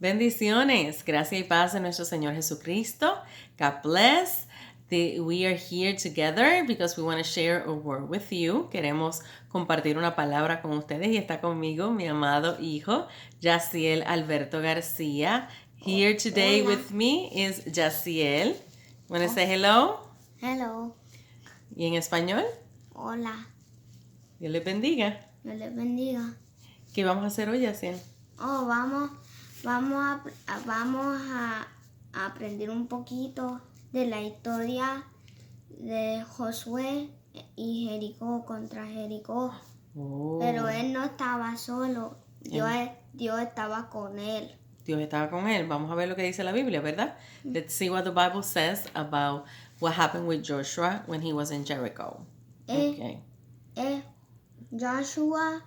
Bendiciones, gracia y paz de nuestro Señor Jesucristo. God bless. We are here together because we want to share a word with you. Queremos compartir una palabra con ustedes y está conmigo mi amado hijo, Jahaziel Alberto García. Here today Hola. with me is Jahaziel. Want to say hello? Hello. ¿Y en español? Hola. Dios les bendiga. Dios les bendiga. ¿Qué vamos a hacer hoy, Jahaziel? Vamos a aprender un poquito de la historia de Josué y Jericó contra Jericó. Oh. Pero él no estaba solo. Dios estaba con él. Dios estaba con él. Vamos a ver lo que dice la Biblia, ¿verdad? Let's see what the Bible says about what happened with Joshua when he was in Jericho. Okay. Joshua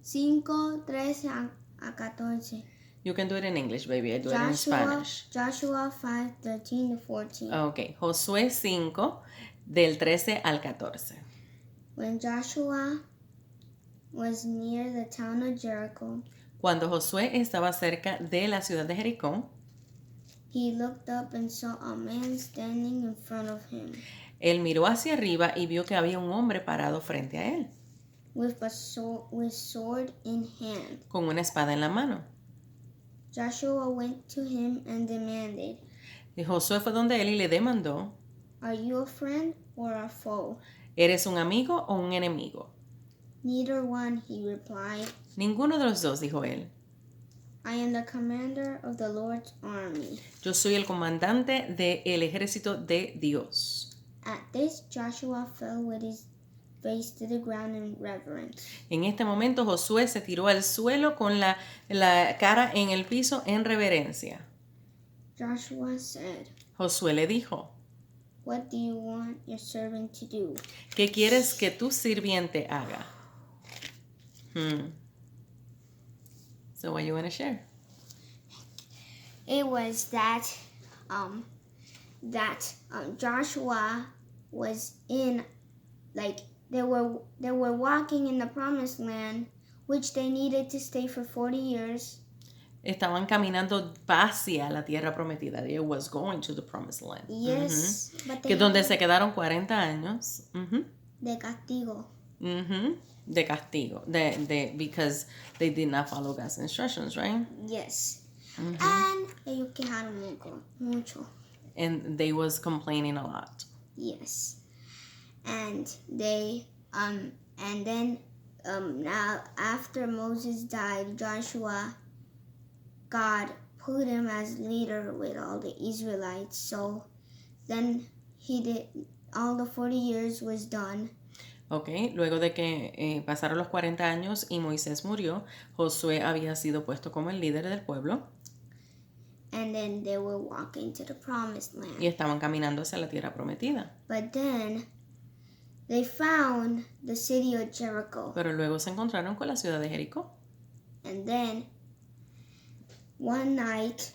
5:13 a 14. You can do it in English, baby. I do it in Spanish. Joshua 5:13 to 14. Okay. Josué 5, del 13 al 14. When Joshua was near the town of Jericho, Cuando Josué estaba cerca de la ciudad de Jericó, he looked up and saw a man standing in front of him él miró hacia arriba y vio que había un hombre parado frente a él, with sword in hand. con una espada en la mano. Joshua went to him and demanded, Y Josué fue donde él y le demandó, "Are you a friend or a foe?" ¿eres un amigo o un enemigo? Neither one, he replied. Ninguno de los dos, dijo él. I am the commander of the Lord's army. Yo soy el comandante del ejército de Dios. At this, Joshua fell with his face to the ground in reverence. En este momento Josué se tiró al suelo con la cara en el piso en reverencia. Joshua said, Josué le dijo, "What do you want your servant to do?" ¿qué quieres que tu sirviente haga? So what you want to share? It was that Joshua was in, like, they were walking in the promised land, which they needed to stay for 40 years. Estaban caminando hacia la tierra prometida. They was going to the promised land. Yes, but Que donde se quedaron 40 años. de castigo. De castigo. Because they did not follow God's instructions, right? Yes. And ellos quejaron mucho. And they was complaining a lot. Yes. And they and then now after Moses died, God put him as leader with all the Israelites. So then he did, all the 40 years was done. Okay, luego de que pasaron los 40 años y Moisés murió, Josué había sido puesto como el líder del pueblo. And then they were walking to the promised land. Y estaban caminando hacia la tierra prometida. But then they found the city of Jericho. Pero luego se encontraron con la ciudad de Jericó. And then one night,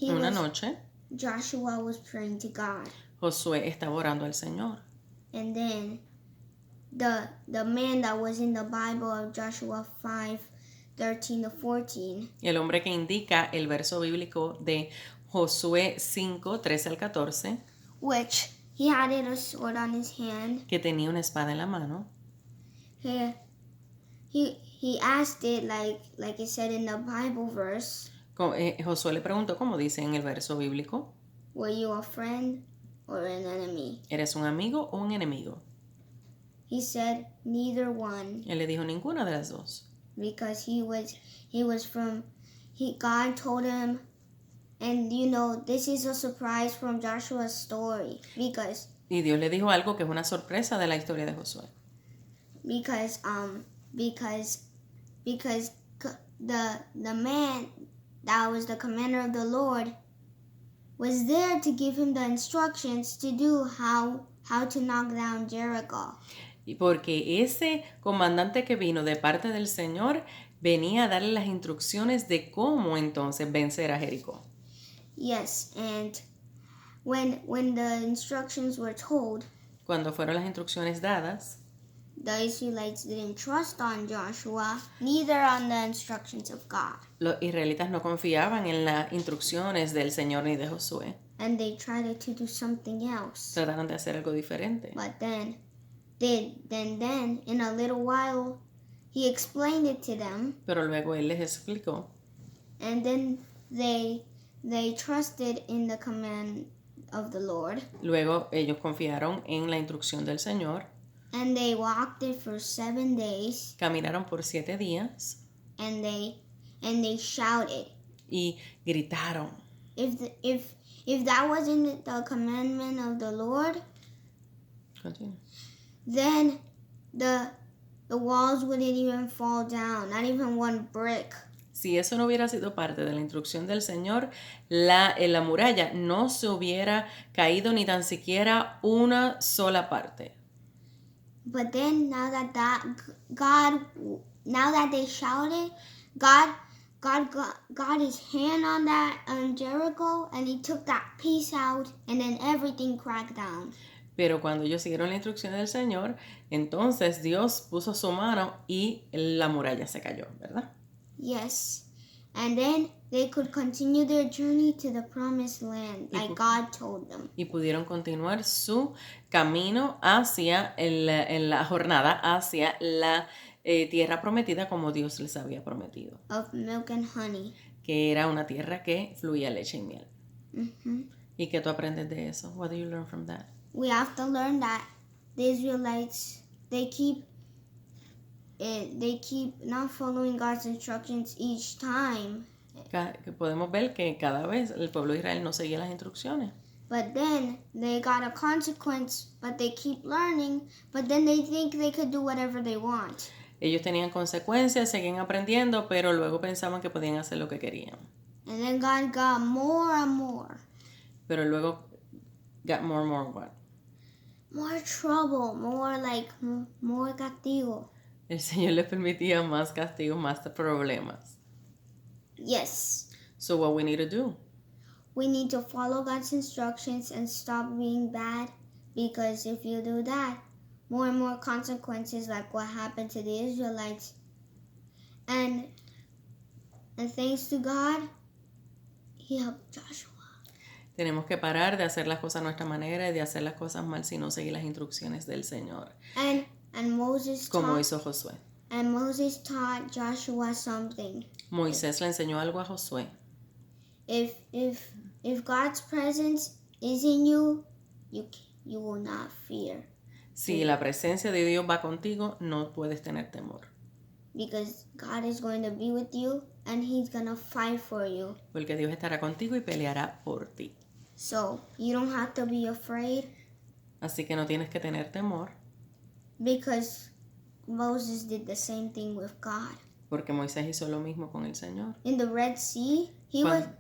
Una noche, Joshua was praying to God. Josué estaba orando al Señor. And then the man that was in the Bible of Joshua 5:13 to 14. El hombre que indica el verso bíblico de Josué 5, 13 al 14. Which he had a sword on his hand. Que tenía una espada en la mano. He asked it like it said in the Bible verse. Josué le preguntó, como dice en el verso bíblico. Were you a friend or an enemy? ¿Eres un amigo o un enemigo? He said neither one. Él le dijo ninguna de las dos. Because God told him, and this is a surprise from Joshua's story, because y Dios le dijo algo que es una sorpresa de la historia de Josué. Because the man that was the commander of the Lord was there to give him the instructions to do how to knock down Jericho. Y porque ese comandante que vino de parte del Señor venía a darle las instrucciones de cómo entonces vencer a Jericó. Yes, and when the instructions were told, cuando fueron las instrucciones dadas, the Israelites didn't trust on Joshua, neither on the instructions of God. Los israelitas no confiaban en las instrucciones del Señor ni de Josué. And they tried to do something else. Trataron de hacer algo diferente. But then, in a little while, he explained it to them. Pero luego él les explicó. And then they trusted in the command of the Lord. Luego ellos confiaron en la instrucción del Señor. And they walked it for 7 days. Caminaron por 7 días. And they shouted. Y gritaron. If that wasn't the commandment of the Lord, Continue. then the walls wouldn't even fall down, not even one brick. Si eso no hubiera sido parte de la instrucción del Señor, la muralla no se hubiera caído ni tan siquiera una sola parte. But then now that they shouted, God got his hand on that Jericho, and he took that piece out, and then everything cracked down. Pero cuando ellos siguieron la instrucción del Señor, entonces Dios puso su mano y la muralla se cayó, ¿verdad? Yes. And then they could continue their journey to the promised land, like God told them. Y pudieron continuar su camino hacia en la jornada hacia la tierra prometida como Dios les había prometido. Of milk and honey. Que era una tierra que fluía leche y miel. Mm-hmm. ¿Y qué tú aprendes de eso? What do you learn from that? We have to learn that the Israelites, they keep not following God's instructions each time. Que podemos ver que cada vez el pueblo de Israel no seguía las instrucciones. But then they got a consequence, but they keep learning, but then they think they could do whatever they want. Ellos tenían consecuencias, seguían aprendiendo, pero luego pensaban que podían hacer lo que querían. And then God got more and more. Pero luego got more what? More trouble, more castigo. El Señor les permitía más castigos, más problemas. Yes. So what we need to do? We need to follow God's instructions and stop being bad, because if you do that, more and more consequences like what happened to the Israelites. And thanks to God, he helped Joshua. Tenemos que parar de hacer las cosas a nuestra manera y de hacer las cosas mal si no seguir las instrucciones del Señor. And Moses como hizo Josué. And Moses taught Joshua something. Moisés le enseñó algo a Josué. If God's presence is in you, you will not fear. Si la presencia de Dios va contigo, no puedes tener temor. Because God is going to be with you and he's going to fight for you. Porque Dios estará contigo y peleará por ti. So, you don't have to be afraid. Así que no tienes que tener temor. Because Moses did the same thing with God. Porque Moisés hizo lo mismo con el Señor. In the Red Sea,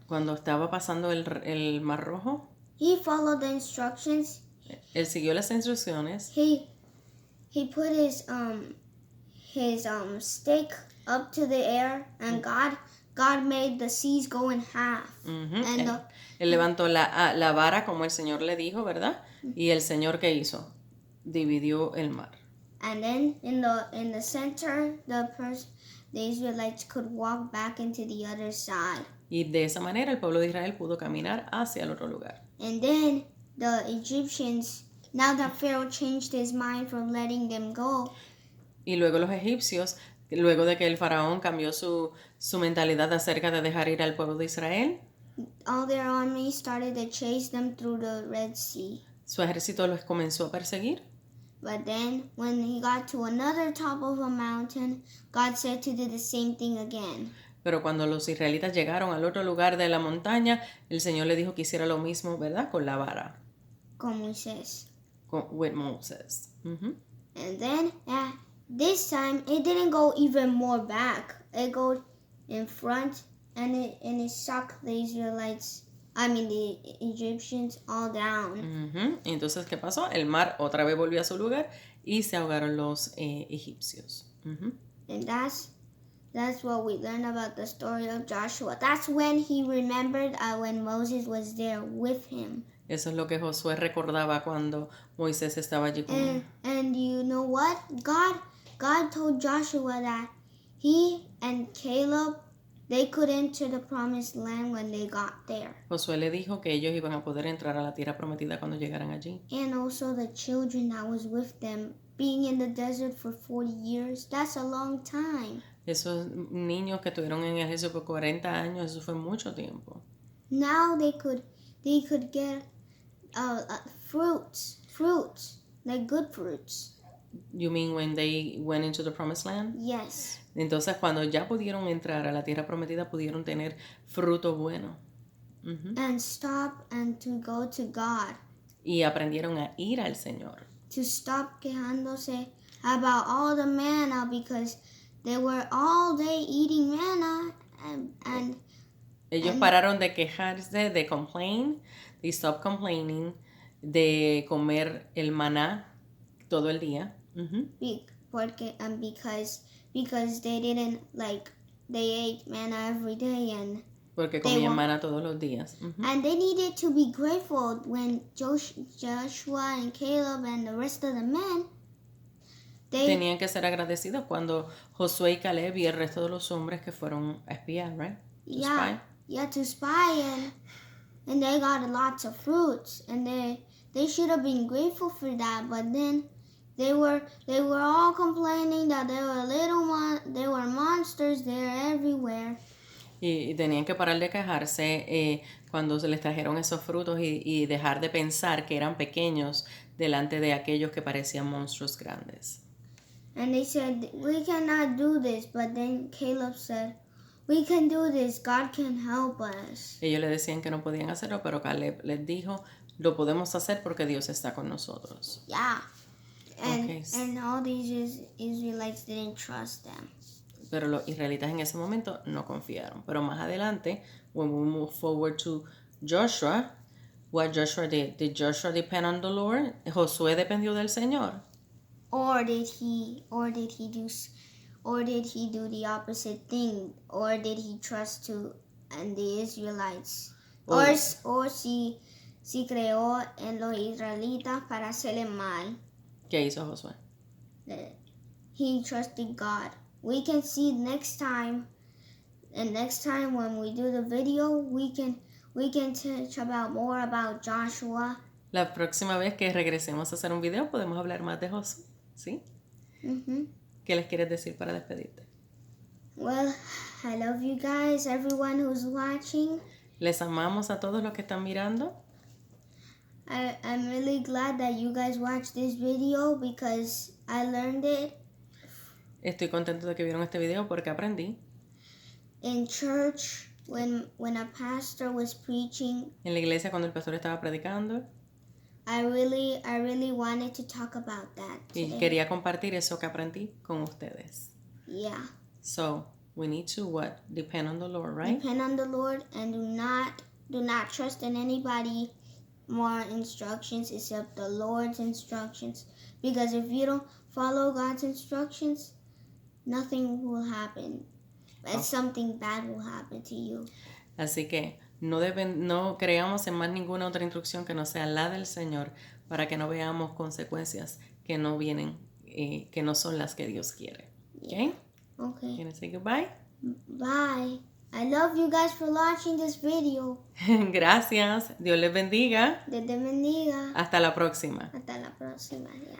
cuando estaba pasando el Mar Rojo, he followed the instructions. Él siguió las instrucciones. He put his stick up to the air, and God made the seas go in half. And él levantó la vara como el Señor le dijo, ¿verdad? Y el Señor, ¿qué hizo? Dividió el mar. And then in the center, the Israelites could walk back into the other side. Y de esa manera el pueblo de Israel pudo caminar hacia el otro lugar. And then the Egyptians, now that Pharaoh changed his mind from letting them go. Y luego los egipcios, luego de que el faraón cambió su mentalidad acerca de dejar ir al pueblo de Israel, all their armies started to chase them through the Red Sea. Su ejército los comenzó a perseguir. But then, when he got to another top of a mountain, God said to do the same thing again. Pero cuando los israelitas llegaron al otro lugar de la montaña, el Señor le dijo que hiciera lo mismo, ¿verdad? Con la vara. Con Moisés. With Moses. And then, this time, it didn't go even more back. It go in front, and it sucked the the Egyptians all down. Entonces, ¿qué pasó? El mar otra vez volvió a su lugar y se ahogaron los egipcios. And that's what we learn about the story of Joshua. That's when he remembered when Moses was there with him. Eso es lo que Josué recordaba cuando Moisés estaba allí con él. And you know what? God told Joshua that he and Caleb, they could enter the promised land when they got there. Josué le dijo que ellos iban a poder entrar a la tierra prometida cuando llegaran allí. And also the children that was with them, being in the desert for 40 years, that's a long time. Esos niños que estuvieron en el ejército por 40 años, eso fue mucho tiempo. Now they could get fruits, like good fruits. You mean when they went into the promised land? Yes. Entonces cuando ya pudieron entrar a la tierra prometida, pudieron tener fruto bueno. And stop and to go to God. Y aprendieron a ir al Señor. To stop quejándose about all the manna, because they were all day eating manna and ellos pararon de quejarse, de complain, they stopped complaining, de comer el maná todo el día. Because they didn't they ate manna every day and porque comían maná todos los días. And they needed to be grateful when Joshua and Caleb and the rest of the men tenían que ser agradecidos cuando Josué y Caleb y el resto de los hombres que fueron a espiar, right? To spy and they got lots of fruits and they should have been grateful for that, but then they were all complaining that they were monsters there everywhere. Y tenían que parar de quejarse cuando se les trajeron esos frutos y dejar de pensar que eran pequeños delante de aquellos que parecían monstruos grandes. And they said, we cannot do this, but then Caleb said, we can do this, God can help us. Ellos le decían que no podían hacerlo, pero Caleb les dijo, lo podemos hacer porque Dios está con nosotros. Yeah. And all these Israelites didn't trust them. Pero los israelitas en ese momento no confiaron. Pero más adelante, when we move forward to Joshua, what Joshua did Joshua depend on the Lord? ¿Josué dependió del Señor? Or did he do the opposite thing? Or did he trust the Israelites? Or si creó en los israelitas para hacerle mal. ¿Qué hizo Josué? He trusted God. We can see next time when we do the video, we can teach more about Joshua. La próxima vez que regresemos a hacer un video podemos hablar más de Josué, ¿sí? ¿Qué les quieres decir para despedirte? Well, I love you guys, everyone who's watching. Les amamos a todos los que están mirando. I'm really glad that you guys watched this video because I learned it. Estoy contento de que vieron este video porque aprendí. In church, when a pastor was preaching. En la iglesia cuando el pastor estaba predicando. I really wanted to talk about that today. Y quería compartir eso que aprendí con ustedes. Yeah. So, we need to what? Depend on the Lord, right? Depend on the Lord and do not trust in anybody more instructions except the Lord's instructions. Because if you don't follow God's instructions, nothing will happen. And something bad will happen to you. Así que no creamos en más ninguna otra instrucción que no sea la del Señor para que no veamos consecuencias que no vienen, que no son las que Dios quiere. Yeah. Okay? Can I say goodbye? Bye. I love you guys for watching this video. Gracias. Dios les bendiga. Dios te bendiga. Hasta la próxima. Hasta la próxima. Yeah.